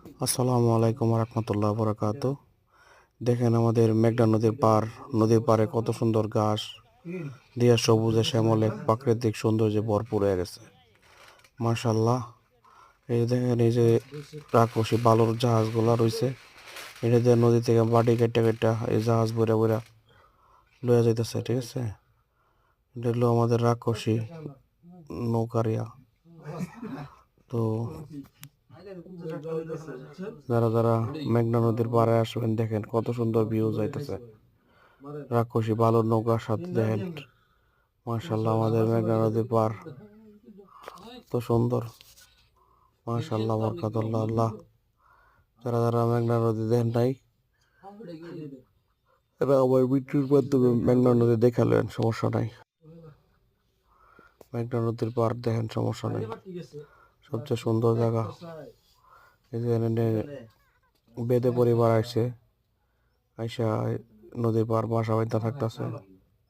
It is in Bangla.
আসসালামু আলাইকুম রহমতুল্লাহ বরকাত। দেখেন আমাদের মেঘনা নদীর পাড়ে কত সুন্দর ঘাস দিয়া সবুজে শ্যামলে প্রাকৃতিক সৌন্দর্যে ভরপুর হয়ে গেছে। মাশাল্লাহ। এই যে দেখেন, এই যে রাক্ষসী বালুর জাহাজগুলা রইছে, এটা দিয়ে নদী থেকে বাটি কেটে কেটে এই জাহাজ বইরা বইরা লইয়া যাইতেছে। ঠিক আছে, এটা হলো আমাদের রাক্ষসী নৌকারিয়া। তো যারা যারা মেঘনা নদীর পাড়ে আসবেন, দেখেন কত সুন্দর ভিউ যাইতেছে রাক্ষসী বালুর নৌকার সাথে। দেখেন মাশাল্লাহ, আমাদের মেঘনা নদীর পার তো সুন্দর। মাশাল্লাহ, বরকাতুল্লাহ আল্লাহ। যারা যারা মেঘনা নদী দেখেন নাই, এরা আমার ভিডিওর মাধ্যমে মেঘনা নদী দেখালেন, সমস্যা নাই। মেঘনা নদীর পার দেখেন, সমস্যা নাই, সবচেয়ে সুন্দর জায়গা। এই যে এখানে বেদে পরিবার আইসা নদীর পার বাসা বাঁধা থাকতেছে।